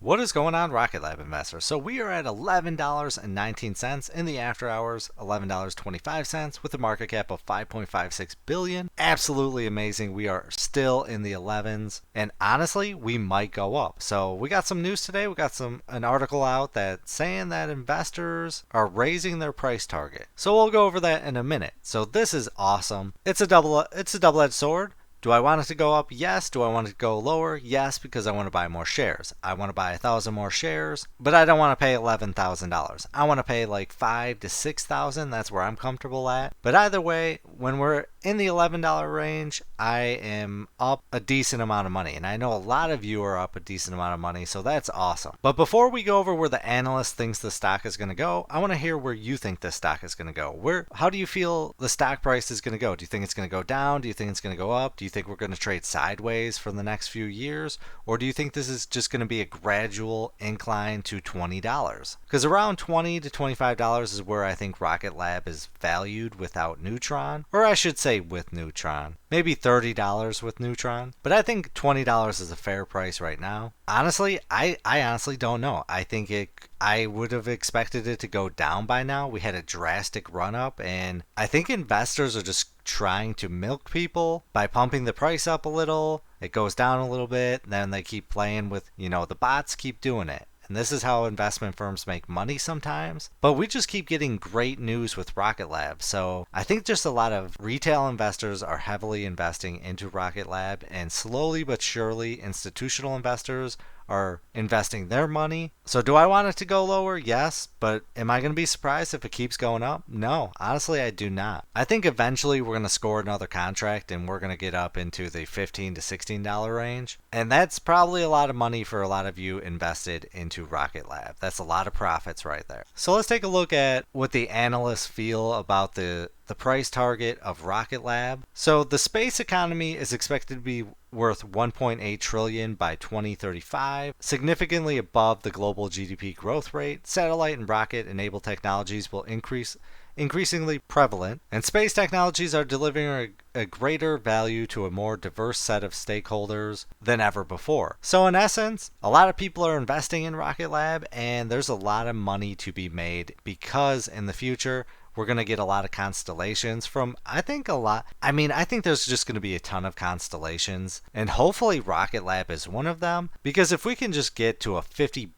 What is going on, Rocket Lab investors? So we are at $11.19 in the after hours, $11.25 with a market cap of 5.56 billion. Absolutely amazing. We are still in the 11s, and honestly, we might go up. So we got some news today. We got an article out that saying that investors are raising their price target. So we'll go over that in a minute. So this is awesome. It's a double-edged sword. Do I want it to go up? Yes. Do I want it to go lower? Yes, because I want to buy more shares. I want to buy 1,000 more shares, but I don't want to pay $11,000. I want to pay like $5,000 to $6,000. That's where I'm comfortable at. But either way, when we're in the $11 range, I am up a decent amount of money. And I know a lot of you are up a decent amount of money, so that's awesome. But before we go over where the analyst thinks the stock is going to go, I want to hear where you think the stock is going to go. How do you feel the stock price is going to go? Do you think it's going to go down? Do you think it's going to go up? Do you think we're going to trade sideways for the next few years? Or do you think this is just going to be a gradual incline to $20? Because around $20 to $25 is where I think Rocket Lab is valued without Neutron. Or I should say with Neutron. Maybe $30 with Neutron. But I think $20 is a fair price right now. Honestly, I honestly don't know. I would have expected it to go down by now. We had a drastic run up, and I think investors are just trying to milk people by pumping the price up a little. It goes down a little bit, then they keep playing with, the bots keep doing it. And this is how investment firms make money sometimes. But we just keep getting great news with Rocket Lab. So I think just a lot of retail investors are heavily investing into Rocket Lab, and slowly but surely institutional investors are investing their money. So do I want it to go lower? Yes. But am I going to be surprised if it keeps going up? No. Honestly, I do not. I think eventually we're going to score another contract and we're going to get up into the $15 to $16 range. And that's probably a lot of money for a lot of you invested into Rocket Lab. That's a lot of profits right there. So let's take a look at what the analysts feel about the price target of Rocket Lab. So the space economy is expected to be worth 1.8 trillion by 2035, significantly above the global GDP growth rate. Satellite and rocket enabled technologies will increasingly prevalent, and space technologies are delivering a greater value to a more diverse set of stakeholders than ever before. So in essence, a lot of people are investing in Rocket Lab, and there's a lot of money to be made because in the future we're going to get a lot of constellations from, I think there's just going to be a ton of constellations, and hopefully Rocket Lab is one of them, because if we can just get to a $50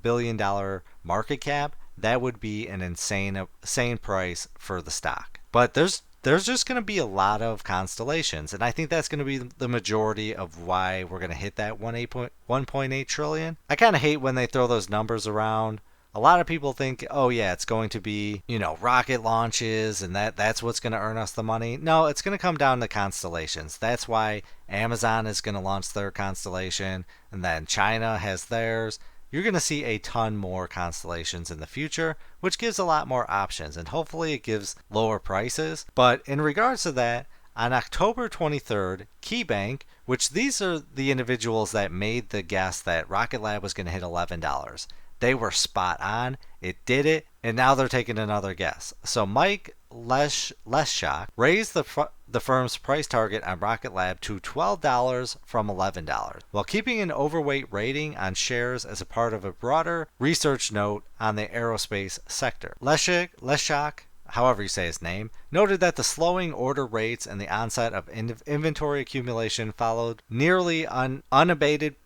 billion market cap, that would be an insane price for the stock. But there's just going to be a lot of constellations, and I think that's going to be the majority of why we're going to hit that 1.8 trillion. I kind of hate when they throw those numbers around. A lot of people think, oh yeah, it's going to be, rocket launches and that's what's going to earn us the money. No, it's going to come down to constellations. That's why Amazon is going to launch their constellation, and then China has theirs. You're going to see a ton more constellations in the future, which gives a lot more options, and hopefully it gives lower prices. But in regards to that, on October 23rd, KeyBank, which these are the individuals that made the guess that Rocket Lab was going to hit $11. They were spot on. It did it, and now they're taking another guess. So Mike Leschak raised the firm's price target on Rocket Lab to $12 from $11, while keeping an overweight rating on shares as a part of a broader research note on the aerospace sector. Leschak, however you say his name, noted that the slowing order rates and the onset of inventory accumulation followed nearly unabated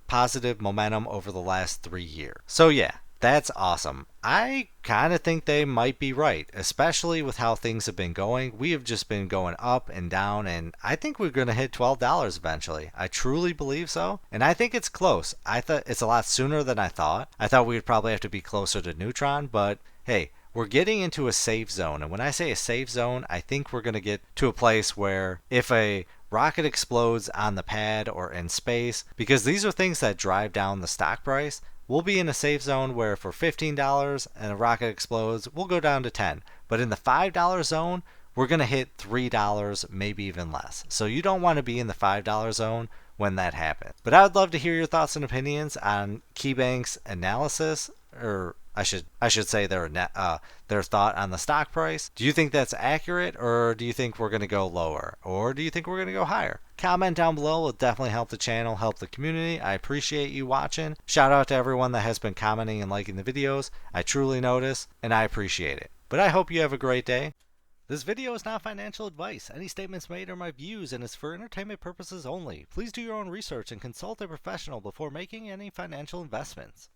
positive momentum over the last 3 years. So yeah, that's awesome. I kind of think they might be right, especially with how things have been going. We have just been going up and down, and I think we're going to hit $12 eventually. I truly believe so, and I think it's close. I thought it's a lot sooner than I thought. I thought we would probably have to be closer to Neutron, but hey, we're getting into a safe zone. And when I say a safe zone, I think we're going to get to a place where if a rocket explodes on the pad or in space, because these are things that drive down the stock price, we'll be in a safe zone where for $15 and a rocket explodes, we'll go down to $10. But in the $5 zone, we're going to hit $3, maybe even less. So you don't want to be in the $5 zone when that happens. But I would love to hear your thoughts and opinions on KeyBank's analysis or I should say their thought on the stock price. Do you think that's accurate, or do you think we're going to go lower, or do you think we're going to go higher? Comment down below will definitely help the channel, help the community. I appreciate you watching. Shout out to everyone that has been commenting and liking the videos. I truly notice, and I appreciate it. But I hope you have a great day. This video is not financial advice. Any statements made are my views and is for entertainment purposes only. Please do your own research and consult a professional before making any financial investments.